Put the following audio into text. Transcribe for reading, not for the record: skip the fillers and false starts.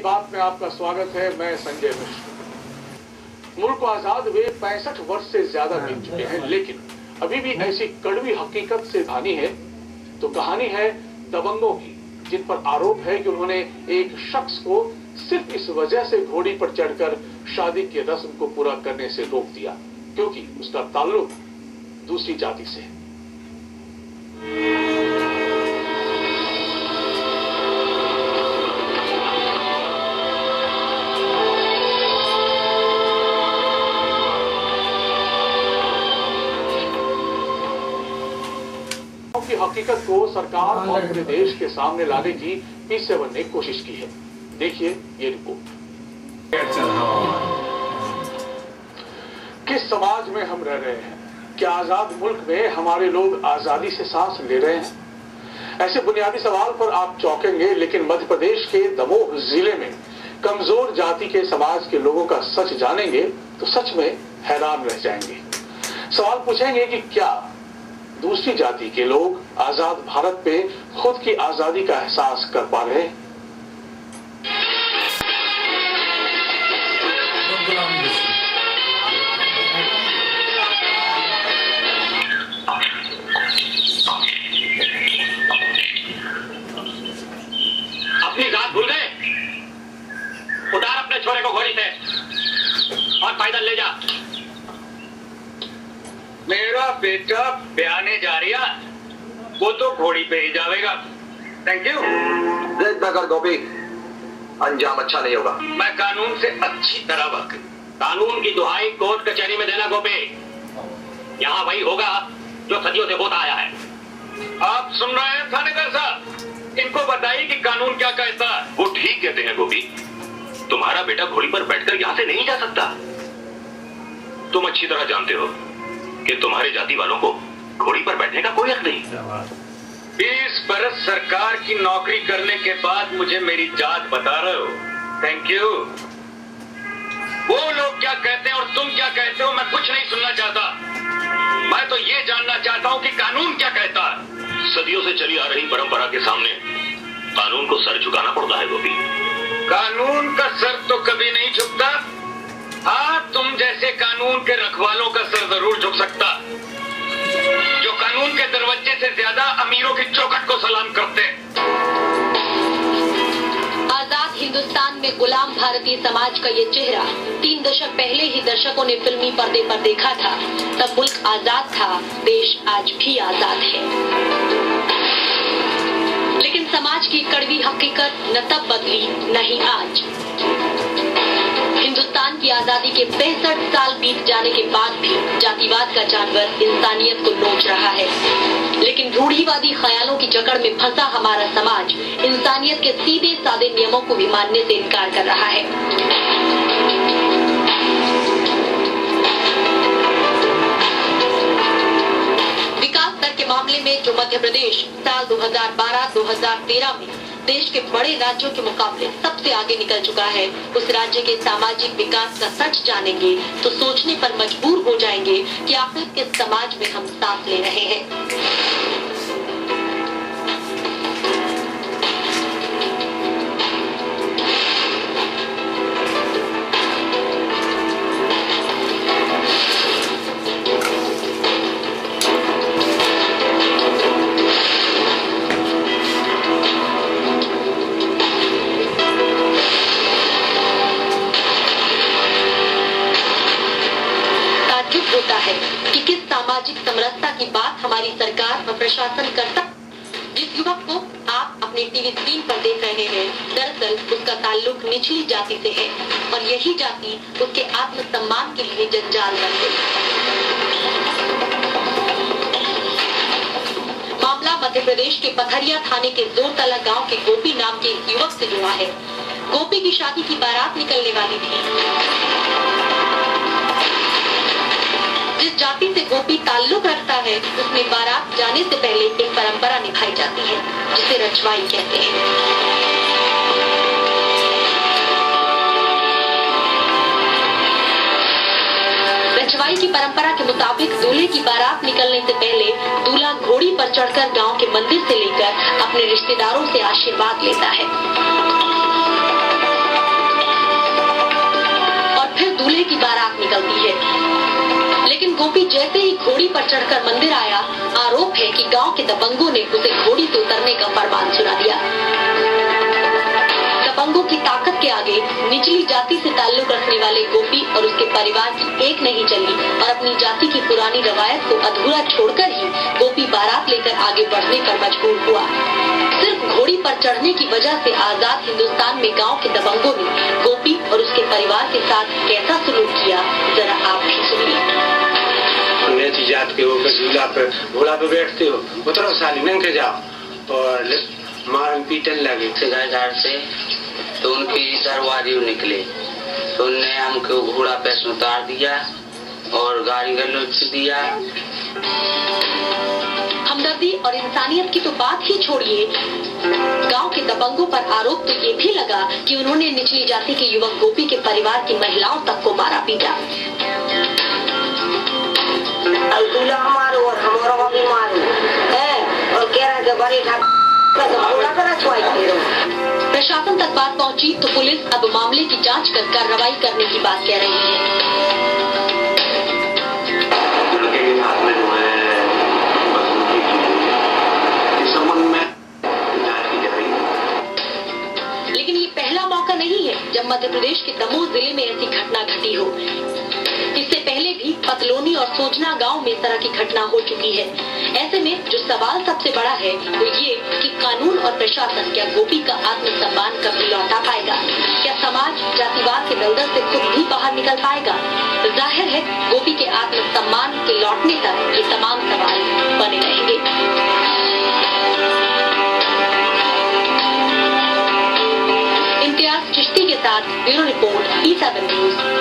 बात में आपका स्वागत है। मैं संजय मिश्र। मुल्क को आजाद हुए 65 वर्ष से ज्यादा बीत चुके हैं, लेकिन अभी भी ऐसी कड़वी हकीकत से कहानी है। तो कहानी है दबंगों की, जिन पर आरोप है कि उन्होंने एक शख्स को सिर्फ इस वजह से घोड़ी पर चढ़कर शादी की रस्म को पूरा करने से रोक दिया क्योंकि उसका ताल्लुक दूसरी जाति से है। की हकीकत को सरकार और पूरे देश के सामने लाने की P7 ने कोशिश की है। देखिए ये रिपोर्ट। किस समाज में हम रह रहे हैं? क्या आजाद मुल्क में हमारे लोग आजादी से सांस ले रहे हैं? ऐसे बुनियादी सवाल पर आप चौंकेंगे, लेकिन मध्य प्रदेश के दमोह जिले में कमजोर जाति के समाज के लोगों का सच जानेंगे तो सच में हैरान रह जाएंगे। सवाल पूछेंगे कि क्या दूसरी जाति के लोग आजाद भारत पे खुद की आजादी का एहसास कर पा रहे हैं? अपनी जात भूल गए? उतार अपने छोरे को घोड़ी से और पैदल ले जा। मेरा बेटा ब्याने जा रही है, वो तो घोड़ी पे ही जाएगा। Thank you. जिद न कर गोपी, अंजाम अच्छा नहीं होगा। मैं कानून से अच्छी तरह वाकिफ। कानून की दुहाई कोर्ट कचहरी में देना गोपी। यहाँ वही होगा जो सदियों से होता आया है। आप सुन रहे हैं थानेदार साहब? इनको बताइए कि कानून क्या कहता है। वो ठीक कहते हैं गोपी। तुम्हारा बेटा घोड़ी पर बैठकर यहाँ से नहीं जा सकता। तुम अच्छी तरह जानते हो कि तुम्हारे जाति वालों को घोड़ी पर बैठने का कोई हक नहीं। 20 बरस सरकार की नौकरी करने के बाद मुझे मेरी जात बता रहे हो। Thank you. वो लोग क्या कहते हैं और तुम क्या कहते हो, मैं कुछ नहीं सुनना चाहता। मैं तो ये जानना चाहता हूँ कि कानून क्या कहता है। सदियों से चली आ रही परंपरा के सामने कानून को सर झुकाना पड़ता है गोपी। कानून का सर तो कभी नहीं झुकता। हाँ, तुम जैसे कानून के रखवालों का सर जरूर झुक सकता, जो कानून के दरवाजे से ज्यादा अमीरों की चौखट को सलाम करते। आजाद हिंदुस्तान में गुलाम भारतीय समाज का ये चेहरा 3 दशक पहले ही दर्शकों ने फिल्मी पर्दे पर देखा था। तब मुल्क आजाद था, देश आज भी आजाद है। लेकिन समाज की कड़वी हकीकत न तब बदली न ही आज। हिंदुस्तान की आजादी के 65 साल बीत जाने के बाद भी जातिवाद का जानवर इंसानियत को नोच रहा है। लेकिन रूढ़िवादी ख्यालों की जकड़ में फंसा हमारा समाज इंसानियत के सीधे साधे नियमों को भी मानने से इनकार कर रहा है। विकास दर के मामले में जो मध्य प्रदेश साल 2012-2013 में देश के बड़े राज्यों के मुकाबले सबसे आगे निकल चुका है, उस राज्य के सामाजिक विकास का सच जानेंगे तो सोचने पर मजबूर हो जाएंगे कि आखिर किस समाज में हम सांस ले रहे हैं। होता है कि किस सामाजिक समरसता की बात हमारी सरकार व प्रशासन करता। जिस युवक को आप अपने टीवी स्क्रीन पर देख रहे हैं, दरअसल उसका ताल्लुक निचली जाति से है और यही जाति उसके आत्मसम्मान के लिए जंजाल बन गई। मामला मध्य प्रदेश के पथरिया थाने के जोरतला गांव के गोपी नाम के एक युवक से जुड़ा है। गोपी की शादी की बारात निकलने वाली थी। जिस जाति से गोपी ताल्लुक रखता है, उसमें बारात जाने से पहले एक परंपरा निभाई जाती है जिसे रचवाई कहते हैं। रचवाई की परंपरा के मुताबिक दूल्हे की बारात निकलने से पहले दूल्हा घोड़ी पर चढ़कर गांव के मंदिर से लेकर अपने रिश्तेदारों से आशीर्वाद लेता है। दूल्हे की बारात निकलती है। लेकिन गोपी जैसे ही घोड़ी पर चढ़कर मंदिर आया, आरोप है कि गांव के दबंगों ने उसे घोड़ी से उतरने का फरमान सुना दिया। दबंगों की ताकत के आगे निचली जाति से ताल्लुक रखने वाले गोपी और उसके परिवार की एक नहीं चली और अपनी जाति की पुरानी रवायत को अधूरा छोड़कर ही गोपी बारात लेकर आगे बढ़ने पर मजबूर हुआ। सिर्फ घोड़ी पर चढ़ने की वजह से आजाद हिंदुस्तान में गांव के दबंगों ने गोपी और उसके परिवार के साथ कैसा सलूक किया, जरा आप भी सुनिए। नेची जात के होकर झूला पे घोड़ा पे बैठते हो, उतरो साली नंग के जाओ और मारन पीटन लगे घर से। तो उनके दरवाजे निकले तो उनने हमको घोड़ा पे उतार दिया और गाड़ी का लुट दिया। हमदर्दी और इंसानियत की तो बात ही छोड़िए, गांव के दबंगों पर आरोप तो ये भी लगा कि उन्होंने निचली जाति के युवक गोपी के परिवार की महिलाओं तक को मारा पीटा। दूल्हा हमारो और हमारा को भी मारो है और कह रहे बड़े प्रशासन तक बात पहुंची तो पुलिस अब मामले की जांच कर कार्रवाई करने की बात कह रही है। लड़के के साथ में जो है इस संबंध में जांच की जा रही है। लेकिन ये पहला मौका नहीं है जब मध्य प्रदेश के दमोह जिले में ऐसी घटना घटी हो। इससे पहले भी पतलोनी और सोजना गांव में इस तरह की घटना हो चुकी है। ऐसे में जो सवाल सबसे बड़ा है वो ये कि कानून और प्रशासन क्या गोपी का आत्मसम्मान कभी लौटा पाएगा? क्या समाज जातिवाद के दलदल से खुद भी बाहर निकल पाएगा? जाहिर है गोपी के आत्मसम्मान के लौटने तक ये तमाम सवाल बने रहेंगे। इम्तियाज चिश्ती के साथ ब्यूरो रिपोर्ट E7 न्यूज।